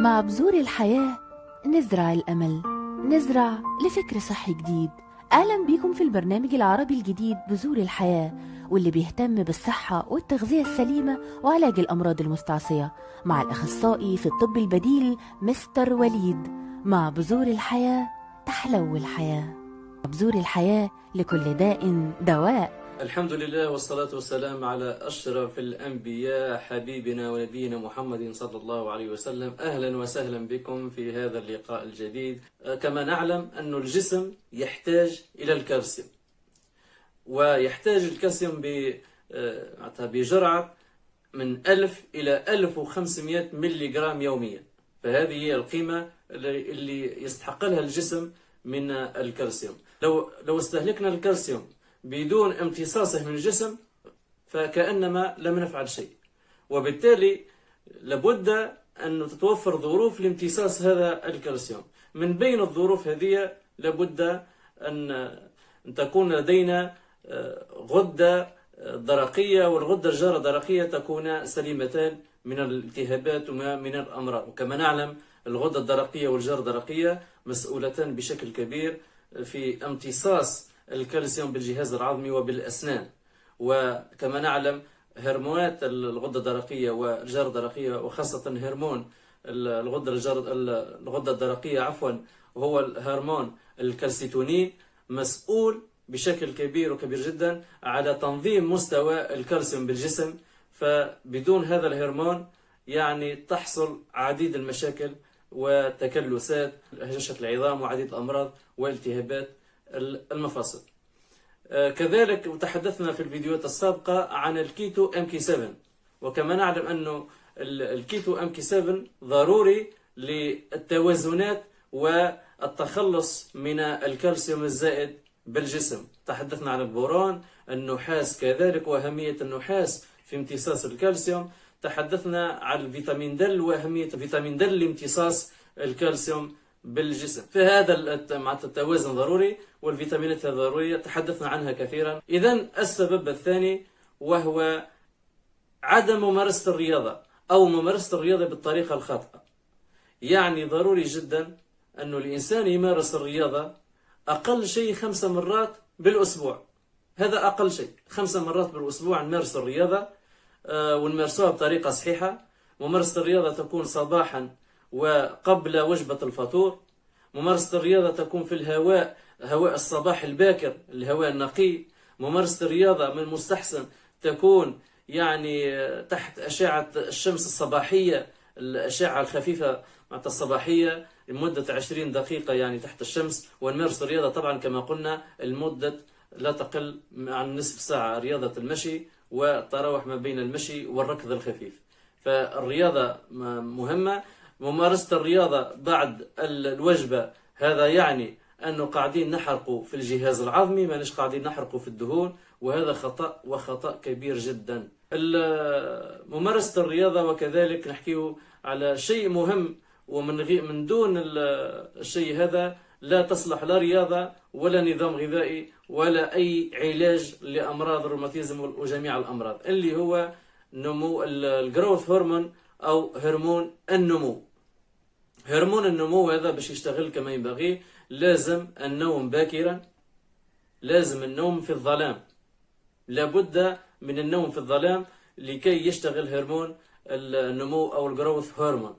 مع بذور الحياة نزرع الأمل، نزرع لفكر صحي جديد. أهلا بيكم في البرنامج العربي الجديد بذور الحياة، واللي بيهتم بالصحة والتغذية السليمة وعلاج الأمراض المستعصية، مع الأخصائي في الطب البديل مستر وليد. مع بذور الحياة تحلو الحياة. بذور الحياة لكل داء دواء. الحمد لله والصلاة والسلام على أشرف الأنبياء حبيبنا ونبينا محمد صلى الله عليه وسلم. أهلا وسهلا بكم في هذا اللقاء الجديد. كما نعلم أن الجسم يحتاج إلى الكالسيوم، ويحتاج الكالسيوم بجرعة من 1000 إلى 1500 ملي جرام يوميا. فهذه هي القيمة اللي يستحق لها الجسم من الكالسيوم. لو استهلكنا الكالسيوم بدون امتصاصه من الجسم فكأنما لم نفعل شيء، وبالتالي لابد أن تتوفر ظروف لامتصاص هذا الكالسيوم. من بين الظروف هذه لابد أن تكون لدينا غدة درقية، والغدة الجارة الدرقية تكون سليمتان من الالتهابات ومن الأمراض. وكما نعلم الغدة الدرقية والجارة الدرقية مسؤولتان بشكل كبير في امتصاص الكالسيوم بالجهاز العظمي وبالأسنان. وكما نعلم هرمونات الغدة الدرقية والجارة الدرقية، وخاصة هرمون الغدة الدرقية وهو الهرمون الكالسيتونين، مسؤول بشكل كبير وكبير جدا على تنظيم مستوى الكالسيوم بالجسم. فبدون هذا الهرمون تحصل عديد المشاكل وتكلسات هشاشة العظام وعديد الأمراض والتهابات المفاصل. كذلك تحدثنا في الفيديوهات السابقة عن الكيتو MK7، وكما نعلم أنه الكيتو MK7 ضروري للتوازنات والتخلص من الكالسيوم الزائد بالجسم. تحدثنا عن البوران، النحاس كذلك وأهمية النحاس في امتصاص الكالسيوم. تحدثنا عن الفيتامين د وأهمية فيتامين د لامتصاص الكالسيوم بالجسم. فهذا التوازن ضروري، والفيتامينات الضرورية تحدثنا عنها كثيرا. إذن السبب الثاني وهو عدم ممارسة الرياضة أو ممارسة الرياضة بالطريقة الخاطئة. ضروري جدا أن الإنسان يمارس الرياضة أقل شيء 5 مرات بالأسبوع. هذا أقل شيء، 5 مرات بالأسبوع نمارس الرياضة، ونمارسها بطريقة صحيحة. ممارسة الرياضة تكون صباحا وقبل وجبة الفطور. ممارسة الرياضة تكون في هواء الصباح الباكر، الهواء النقي. ممارسة الرياضة من المستحسن تكون تحت أشعة الشمس الصباحية، الأشعة الخفيفة الصباحية لمدة 20 دقيقة تحت الشمس. ونمارس الرياضة طبعا كما قلنا المدة لا تقل عن نصف ساعة، رياضة المشي والتراوح ما بين المشي والركض الخفيف. فالرياضة مهمة. ممارسة الرياضة بعد الوجبة هذا أنه قاعدين نحرقوا في الجهاز العظمي، ما نش قاعدين نحرقوا في الدهون، وهذا خطأ وخطأ كبير جدا. ممارسة الرياضة وكذلك نحكيه على شيء مهم، ومن دون الشيء هذا لا تصلح لا رياضة ولا نظام غذائي ولا أي علاج لأمراض الروماتيزم وجميع الأمراض، اللي هو نمو الجروث هرمون أو هرمون النمو. هرمون النمو هذا باش يشتغل كما ينبغي لازم النوم باكرا، لازم النوم في الظلام. لابد من النوم في الظلام لكي يشتغل هرمون النمو أو الجروث هرمون.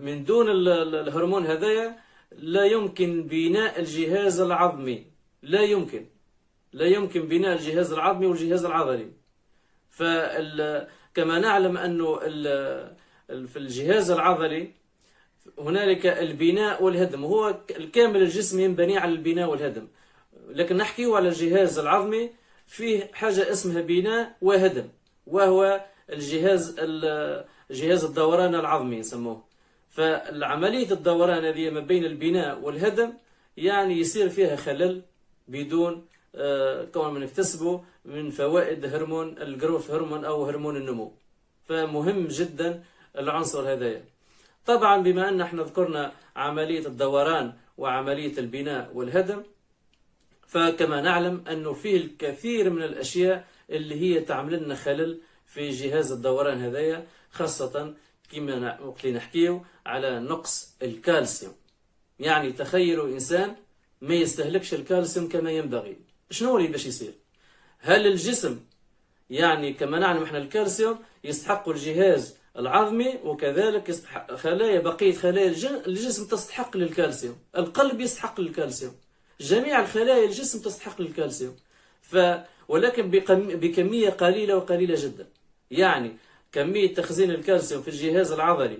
من دون الهرمون هذايا لا يمكن بناء الجهاز العظمي، لا يمكن بناء الجهاز العظمي والجهاز العضلي. كما نعلم أنه في الجهاز العضلي هنالك البناء والهدم، هو الكامل الجسم ينبني على البناء والهدم، لكن نحكيه على الجهاز العظمي فيه حاجة اسمها بناء وهدم، وهو جهاز الدوران العظمي يسموه. فالعملية الدوران هذه ما بين البناء والهدم يصير فيها خلل بدون كون نكتسبه من فوائد هرمون الجروث هرمون أو هرمون النمو. فمهم جدا العنصر هذا. طبعا بما أن احنا ذكرنا عملية الدوران وعملية البناء والهدم، فكما نعلم أنه فيه الكثير من الأشياء اللي هي تعمل لنا خلل في جهاز الدوران هذايا، خاصة كما وقت اللي نحكيو على نقص الكالسيوم. يعني تخيلوا إنسان ما يستهلكش الكالسيوم كما ينبغي، شنو اللي باش يصير؟ هل الجسم يعني كما نعلم احنا الكالسيوم يستحق الجهاز العظمي، وكذلك يستحق بقية خلايا الجسم تستحق للكالسيوم، القلب يستحق للكالسيوم، جميع الخلايا الجسم تستحق للكالسيوم، ولكن بكمية قليلة وقليلة جدا. يعني كمية تخزين الكالسيوم في الجهاز العضلي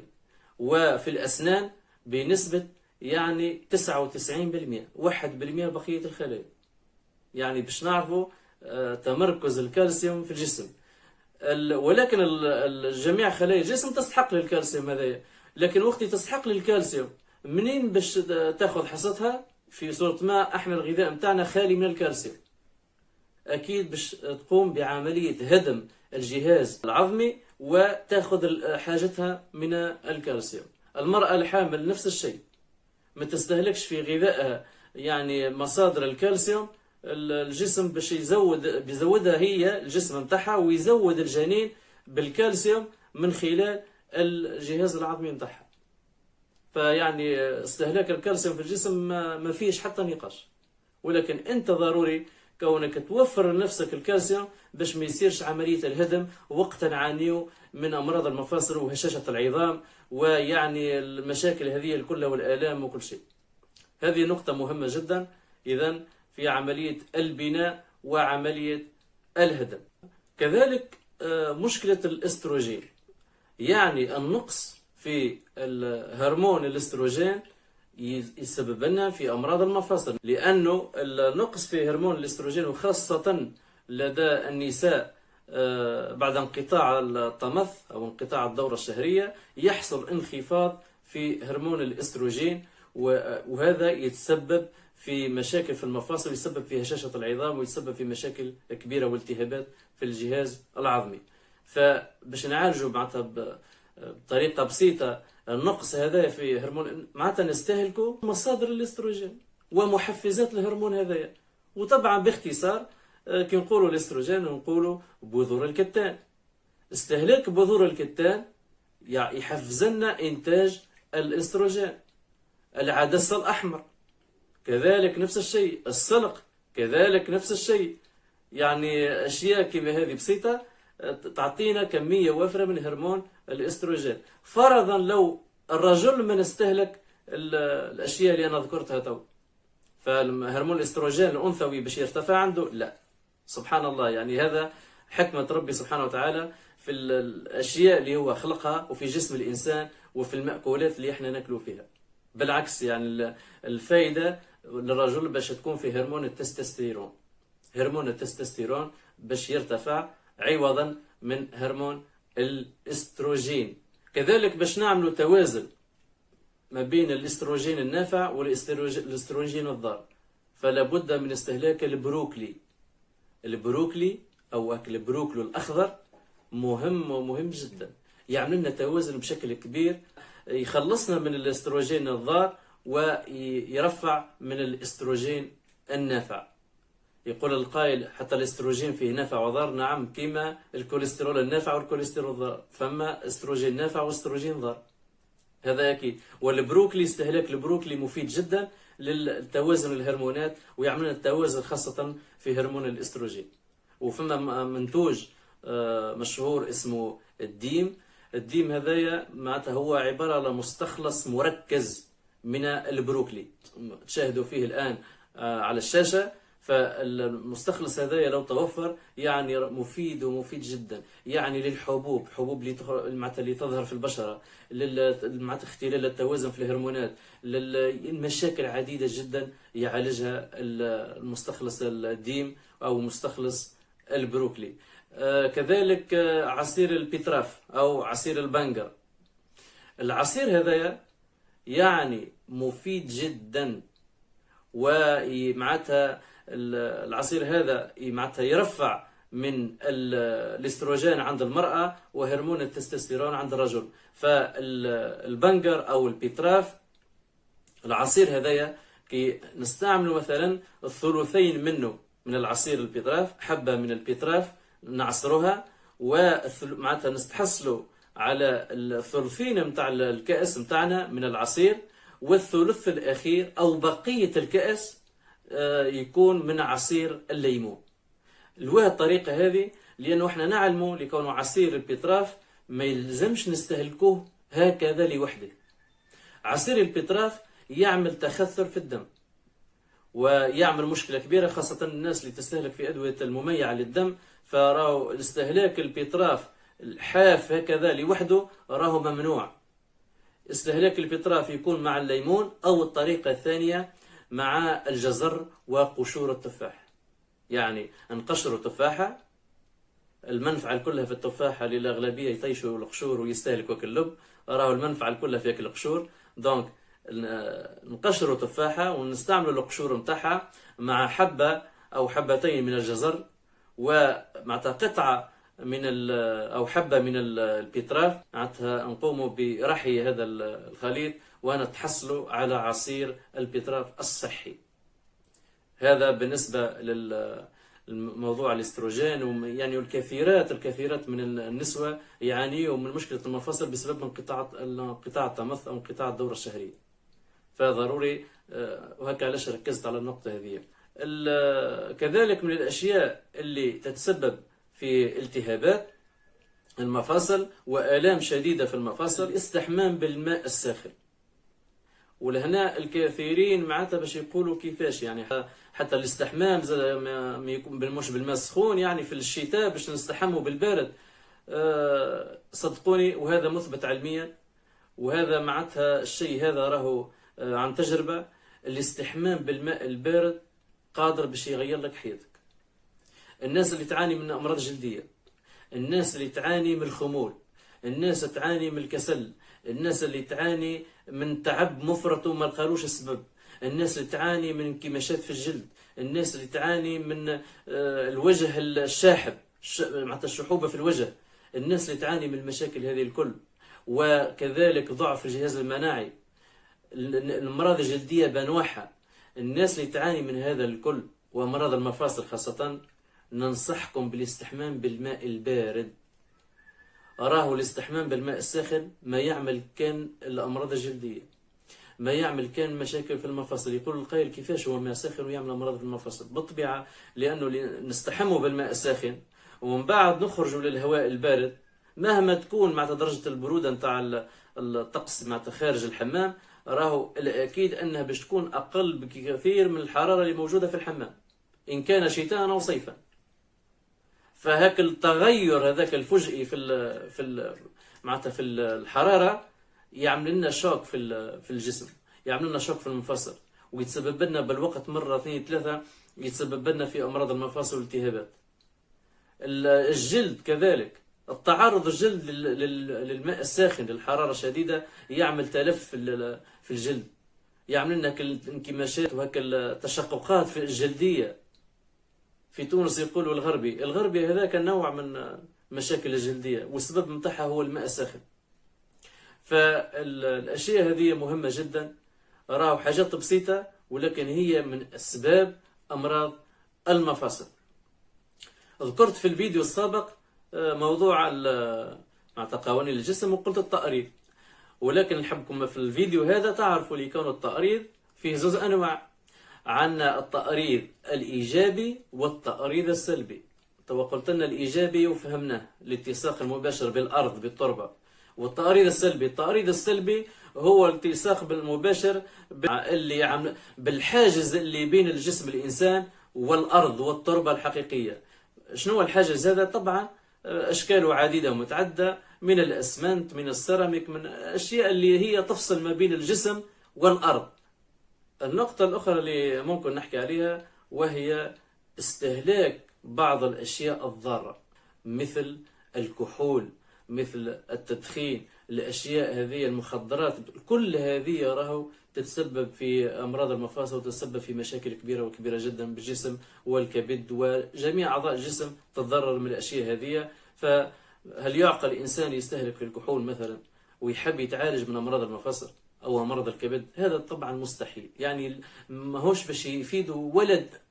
وفي الأسنان بنسبة يعني 99%، 1% بقية الخلايا. يعني باش نعرفوا تمركز الكالسيوم في الجسم. ولكن جميع خلايا الجسم تستحق للكالسيوم هذايا، لكن وقت تستحق للكالسيوم منين باش تاخذ حصتها؟ في صورة ما احنا الغذاء متاعنا خالي من الكالسيوم، اكيد باش تقوم بعملية هدم الجهاز العظمي وتاخذ حاجتها من الكالسيوم. المرأة الحامل نفس الشيء، ما تستهلكش في غذائها يعني مصادر الكالسيوم، الجسم باش بيزودها هي الجسم متاعها، ويزود الجنين بالكالسيوم من خلال الجهاز العظمي متاعها. فيعني استهلاك الكالسيوم في الجسم ما فيش حتى نقاش، ولكن انت ضروري كونك توفر لنفسك الكالسيوم باش ما يصيرش عملية الهدم وقت نعانيو من أمراض المفاصل وهشاشة العظام، ويعني المشاكل هذه كلها والآلام وكل شيء. هذه نقطة مهمة جدا إذن في عملية البناء وعملية الهدم. كذلك مشكلة الاستروجين، يعني النقص في هرمون الاستروجين يسبب لنا في أمراض المفاصل، لأنه النقص في هرمون الاستروجين وخاصة لدى النساء بعد انقطاع الطمث أو انقطاع الدورة الشهرية يحصل انخفاض في هرمون الاستروجين، وهذا يتسبب في مشاكل في المفاصل، يسبب في هشاشة العظام، ويسبب في مشاكل كبيرة والتهابات في الجهاز العظمي. فباش نعالجوا بطريقة بسيطة النقص هذا في هرمون، معناتها نستهلكوا مصادر الاستروجين ومحفزات الهرمون هذايا. وطبعا باختصار كي نقولوا الاستروجين نقولوا بذور الكتان. استهلاك بذور الكتان يحفز لنا إنتاج الاستروجين. العدس الأحمر كذلك نفس الشيء، السلق كذلك نفس الشيء. يعني أشياء كما هذه بسيطة تعطينا كمية وافرة من هرمون الاستروجين. فرضا لو الرجل من استهلك الأشياء اللي أنا ذكرتها تو، فهرمون الاستروجين الأنثوي باش يرتفع عنده؟ لا، سبحان الله. يعني هذا حكمة ربي سبحانه وتعالى في الأشياء اللي هو خلقها وفي جسم الإنسان وفي المأكولات اللي احنا ناكلوا فيها. بالعكس يعني الفائدة للرجل باش تكون في هرمون التستوستيرون، هرمون التستوستيرون باش يرتفع عوضا من هرمون الاستروجين. كذلك باش نعملوا توازن ما بين الاستروجين النافع والاستروجين الضار، فلا بد من استهلاك البروكلي. البروكلي او اكل البروكلي الاخضر مهم جدا، يعمل لنا توازن بشكل كبير، يخلصنا من الاستروجين الضار ويرفع من الاستروجين النافع. يقول القائل حتى الاستروجين فيه نافع وضار، نعم، كما الكوليسترول النافع والكوليسترول الضار، فما استروجين نافع واستروجين ضار، هذا أكيد. والبروكلي، استهلاك البروكلي مفيد جدا للتوازن الهرمونات ويعمل التوازن خاصة في هرمون الاستروجين. وفما منتوج مشهور اسمه الديم. الديم هذايا معناتها هو عبارة على مستخلص مركز من البروكلي، تشاهدوا فيه الآن على الشاشة. فالمستخلص هذايا لو توفر يعني مفيد ومفيد جدا، يعني للحبوب، حبوب اللي تظهر في البشرة، معناتها اختلال التوازن في الهرمونات، للمشاكل عديدة جدا يعالجها المستخلص الديم أو مستخلص البروكلي. كذلك عصير البيتراف أو عصير البنجر. العصير هذايا يعني مفيد جدا، ومعناتها العصير هذا معناتها يرفع من الاستروجين عند المرأة وهرمون التستوستيرون عند الرجل. فالبنجر أو البيتراف، العصير هذايا كي نستعمل مثلا الثلثين منه من العصير البيتراف، حبة من البيتراف نعصرها ومعناتها نستحصلوا على الثلثين متاع الكأس متاعنا من العصير، والثلث الأخير أو بقية الكأس يكون من عصير الليمون. لواه الطريقة هذه؟ لأنه احنا نعلموا لكونه عصير البيتراف ما يلزمش نستهلكوه هكذا لوحده. عصير البيتراف يعمل تخثر في الدم ويعمل مشكلة كبيرة، خاصة الناس اللي تستهلك في أدوية المميعة للدم، فراهو استهلاك البيتراف الحاف هكذا لوحده راهو ممنوع. استهلاك البيتراف يكون مع الليمون، أو الطريقة الثانية مع الجزر وقشور التفاح. يعني نقشروا تفاحة، المنفعة كلها في التفاحة للأغلبية يطيشوا القشور ويستهلكوا كاللب، راهو المنفعة كلها في أكل القشور. دونك نقشروا تفاحة ونستعملوا القشور متاعها مع حبة أو حبتين من الجزر، ومع قطعة من أو حبة من البيتراف، معناتها نقوموا برحي هذا الخليط ونتحصلوا على عصير البيتراف الصحي. هذا بالنسبة للموضوع الاستروجين. يعني الكثيرات من النسوة يعانيوا من مشكلة المفاصل بسبب انقطاع التمث أو انقطاع الدورة الشهرية. فضروري وهكا علاش ركزت على النقطة هذه. كذلك من الأشياء اللي تتسبب في التهابات المفاصل وآلام شديدة في المفاصل الاستحمام بالماء الساخن. ولهنا الكثيرين معناتها باش يقولوا كيفاش، يعني حتى الاستحمام ما يكون مش بالماء السخون، يعني في الشتاء باش نستحموا بالبارد. صدقوني وهذا مثبت علميا، وهذا معناتها الشيء هذا راهو عن تجربة. الاستحمام بالماء البارد قادر باش يغير لك حياتك. الناس اللي تعاني من أمراض جلدية، الناس اللي تعاني من الخمول، الناس تعاني من الكسل، الناس اللي تعاني من تعب مفرط وما لقالوش السبب، الناس اللي تعاني من انكماشات في الجلد، الناس اللي تعاني من الوجه الشاحب، معناتها الشحوبة في الوجه، الناس اللي تعاني من المشاكل هذه الكل، وكذلك ضعف الجهاز المناعي، الأمراض الجلدية بانواعها، الناس اللي تعاني من هذا الكل وأمراض المفاصل خاصة، ننصحكم بالاستحمام بالماء البارد. راهو الاستحمام بالماء الساخن ما يعمل كان الأمراض الجلدية، ما يعمل كان مشاكل في المفاصل. يقول القائل كيفاش هو الماء ساخن ويعمل أمراض في المفاصل؟ بالطبيعة لأنه نستحموا بالماء الساخن ومن بعد نخرجوا للهواء البارد، مهما تكون مع درجة البرودة نتاع الطقس مع خارج الحمام، راهو الأكيد أنها باش تكون أقل بكثير من الحرارة اللي موجودة في الحمام إن كان شتاء أو صيفا. فهاك التغير هذاك الفجئي معناتها في الحرارة يعمل لنا شوك في الجسم، يعمل لنا شوك في المفاصل، ويتسبب لنا بالوقت مرة اثنين ثلاثة، يتسبب لنا في أمراض المفاصل والالتهابات. الجلد كذلك، التعرض الجلد للماء الساخن للحرارة الشديدة يعمل تلف في الجلد، يعمل لنا انكماشات وهكا التشققات في الجلدية. في تونس يقولوا الغربي هذاك نوع من مشاكل الجلدية، والسبب متاعها هو الماء الساخن. فالأشياء هذه مهمة جدا، راهو حاجات بسيطة ولكن هي من أسباب أمراض المفاصل. ذكرت في الفيديو السابق موضوع قوانين الجسم وقلت التأريض، ولكن نحبكم في الفيديو هذا تعرفوا لي كون التأريض فيه زوز أنواع. عندنا التأريض الإيجابي والتأريض السلبي. قلت لنا الإيجابي وفهمناه، الالتصاق المباشر بالأرض بالتربة. والتأريض السلبي هو الالتصاق بالمباشر اللي بالحاجز اللي بين الجسم الإنسان والأرض والتربة الحقيقية. شنو الحاجز هذا؟ طبعا أشكاله عديدة ومتعددة، من الأسمنت، من السيراميك، من أشياء اللي هي تفصل ما بين الجسم والأرض. النقطة الأخرى اللي ممكن نحكي عليها وهي استهلاك بعض الأشياء الضارة مثل الكحول، مثل التدخين، الأشياء هذه المخدرات، كل هذه راهو تتسبب في أمراض المفاصل وتتسبب في مشاكل كبيرة جدا بالجسم والكبد وجميع أعضاء الجسم تتضرر من الأشياء هذه. فهل يعقل الإنسان يستهلك في الكحول مثلا ويحب يتعالج من أمراض المفاصل أو مرض الكبد؟ هذا طبعا مستحيل، يعني ما هوش باش يفيده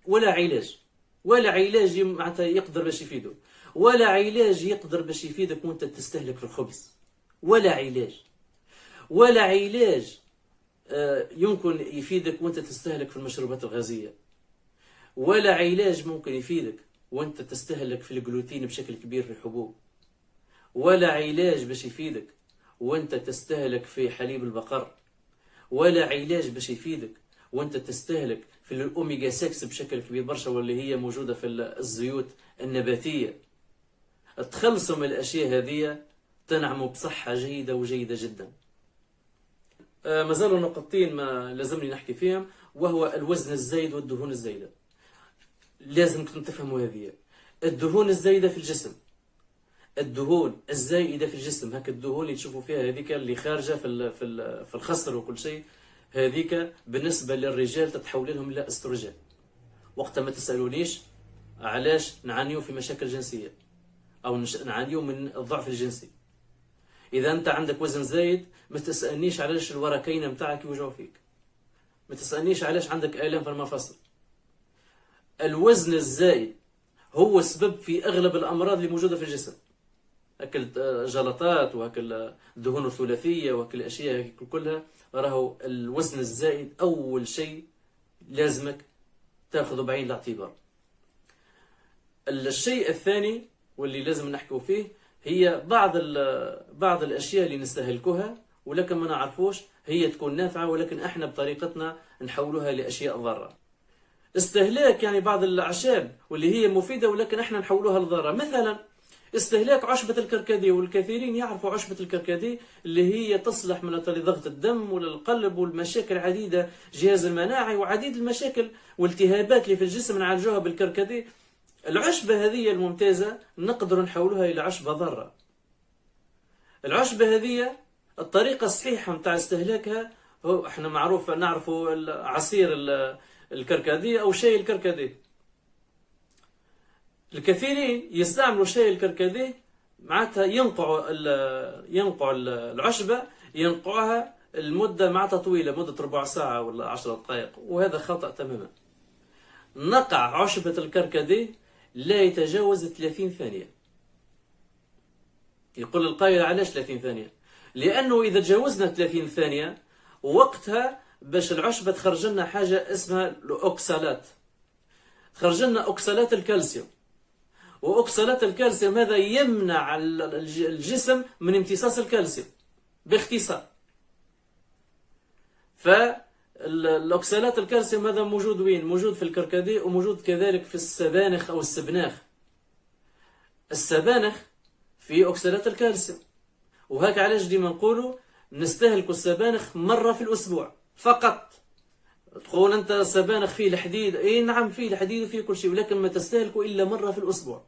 ولا علاج معناتها يقدر باش يفيده، ولا علاج يقدر باش يفيدك وانت تستهلك في الخبز. ولا علاج، ولا علاج يمكن يفيدك وانت تستهلك في المشروبات الغازية، ولا علاج ممكن يفيدك وانت تستهلك في الجلوتين بشكل كبير في الحبوب، ولا علاج باش يفيدك وانت تستهلك في حليب البقر، ولا علاج باش يفيدك وانت تستهلك في الأوميجا 6 بشكل كبير برشا واللي هي موجودة في الزيوت النباتية. تخلصوا من الأشياء هذه تنعموا بصحة جيدة وجيدة جدا. ما زالوا نقطتين ما لازمني نحكي فيهم، وهو الوزن الزايد والدهون الزايدة. لازمكم تفهموا هذه. الدهون الزايدة في الجسم، الدهون الزائدة في الجسم، هكا الدهون اللي تشوفوا فيها هذيك اللي خارجة في الخصر وكل شيء، هذيك بالنسبة للرجال تتحول لهم إلى أستروجين. وقت ما تسألونيش علاش نعانيو في مشاكل جنسية أو نعانيو من الضعف الجنسي، إذا أنت عندك وزن زايد ما تسألنيش علاش الوركين متاعك يوجعوا فيك، ما تسألنيش علاش عندك آلام في المفاصل. الوزن الزايد هو السبب في أغلب الأمراض اللي موجودة في الجسم، أكل جلطات وأكل الدهون الثلاثية وأكل الأشياء كلها. راهو الوزن الزائد أول شيء لازمك تأخذه بعين الاعتبار. الشيء الثاني واللي لازم نحكوا فيه هي بعض الأشياء اللي نستهلكوها ولكن ما نعرفوش هي تكون نافعة، ولكن احنا بطريقتنا نحولوها لأشياء ضارة. استهلاك يعني بعض الأعشاب واللي هي مفيدة ولكن احنا نحولوها لضارة. مثلا استهلاك عشبة الكركديه، والكثيرين يعرفوا عشبة الكركديه اللي هي تصلح من لضغط الدم وللقلب والمشاكل عديدة، جهاز المناعي وعديد المشاكل والالتهابات اللي في الجسم نعالجوها بالكركديه. العشبة هذه الممتازة نقدر نحولها إلى عشبة ضارة. العشبة هذه الطريقة الصحيحة متاع استهلاكها هو احنا نعرفوا عصير الكركديه أو شاي الكركديه. الكثيرين يستعملوا شاي الكركديه معناتها ينقعوا العشبة، ينقعوها المدة معناتها طويلة، مدة ربع ساعة ولا 10 دقائق، وهذا خطأ تماما. نقع عشبة الكركديه لا يتجاوز 30 ثانية. يقول القائل علاش 30 ثانية؟ لأنه إذا تجاوزنا 30 ثانية وقتها باش العشبة تخرج لنا حاجة اسمها الأوكسالات، تخرج لنا أوكسالات الكالسيوم، وأوكسالات الكالسيوم هذا يمنع الجسم من امتصاص الكالسيوم باختصار. فالأوكسالات الكالسيوم هذا موجود وين؟ موجود في الكركديه وموجود كذلك في السبانخ أو السبناخ. السبانخ في أوكسالات الكالسيوم، وهكا علاش ديما نقولوا نستهلكوا السبانخ مرة في الأسبوع فقط. تقول أنت السبانخ فيه الحديد، إيه نعم فيه الحديد وفيه كل شيء، ولكن ما تستهلكوا إلا مرة في الأسبوع.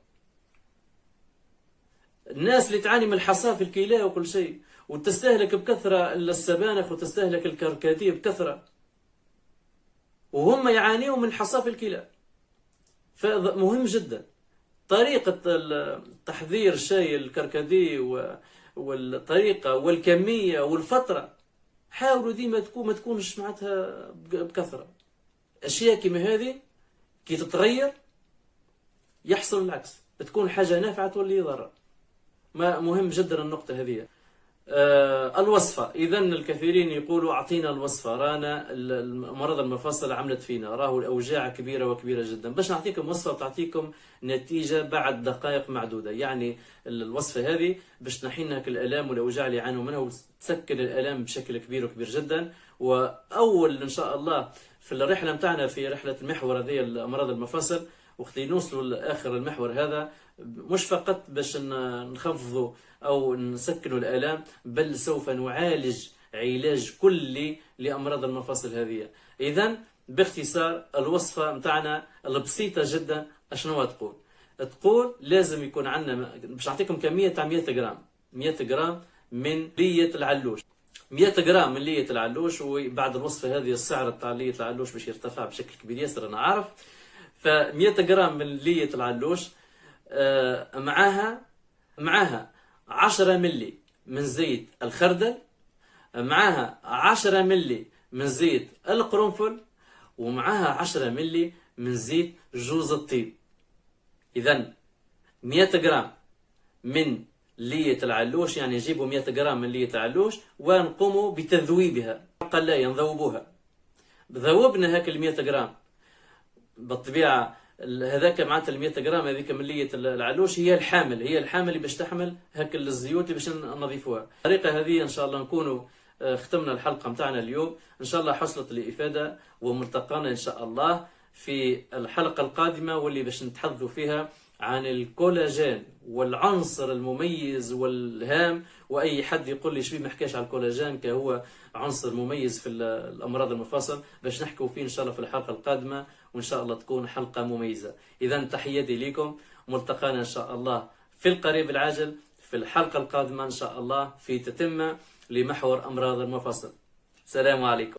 الناس اللي تعاني من الحصاة في الكلى وكل شيء وتستهلك بكثرة السبانخ وتستهلك الكركديه بكثرة، وهم يعانيوا من حصاة في الكلى. فمهم جدا طريقة تحضير شاي الكركديه والطريقة والكمية والفترة. حاولوا ديما ما تكونش معناتها بكثرة. أشياء كما هذه كي تتغير يحصل العكس، تكون حاجة نافعة تولي ضرر. مهم جدا النقطة هذه. الوصفة، إذا الكثيرين يقولوا أعطينا الوصفة، رانا مرض المفاصل عملت فينا، راهو الأوجاع كبيرة وكبيرة جدا. باش نعطيكم وصفة تعطيكم نتيجة بعد دقائق معدودة. يعني الوصفة هذه باش تنحينا الآلام والأوجاع اللي يعانوا منها وتسكن الآلام بشكل كبير وكبير جدا. وأول إن شاء الله في الرحلة متاعنا في رحلة المحور هذه أمراض المفاصل، وقت نوصلوا لآخر المحور هذا مش فقط باش نخفضوا أو نسكنوا الآلام، بل سوف نعالج علاج كلي لأمراض المفاصل هذه. إذن باختصار الوصفة متاعنا البسيطة جدا أشنو تقول لازم يكون عندنا، باش نعطيكم كمية تاع 100 جرام 100 جرام من لية العلوش، 100 جرام من لية العلوش. وبعد الوصفة هذه السعر تاع لية العلوش باش يرتفع بشكل كبير ياسر أنا عارف. ف100 جرام من لية العلوش، معاها 10 ملي من زيت الخردل، معاها 10 ملي من زيت القرنفل، ومعاها 10 ملي من زيت جوز الطيب. إذن 100 جرام من لية العلوش، يعني يجيبوا 100 جرام من لية العلوش ونقوموا بتذويبها قلايا نذوبوها. ذوبنا هاك ال 100 جرام بالطبيعة، هذاك معناتها ال 100 جرام هذيك من لية العلوش هي الحامل اللي باش تحمل هاك الزيوت اللي باش نضيفوها. الطريقة هذه إن شاء الله نكونوا ختمنا الحلقة متاعنا اليوم. إن شاء الله حصلت الإفادة، وملتقانا إن شاء الله في الحلقة القادمة واللي باش نتحدثوا فيها عن الكولاجين والعنصر المميز والهام. وأي حد يقول لي شبيه ما حكاش على الكولاجين كهو عنصر مميز في الأمراض المفاصل، باش نحكوا فيه إن شاء الله في الحلقة القادمة، وإن شاء الله تكون حلقة مميزة. إذا تحياتي لكم، ملتقانا إن شاء الله في القريب العاجل في الحلقة القادمة إن شاء الله في تتمة لمحور أمراض المفاصل. السلام عليكم.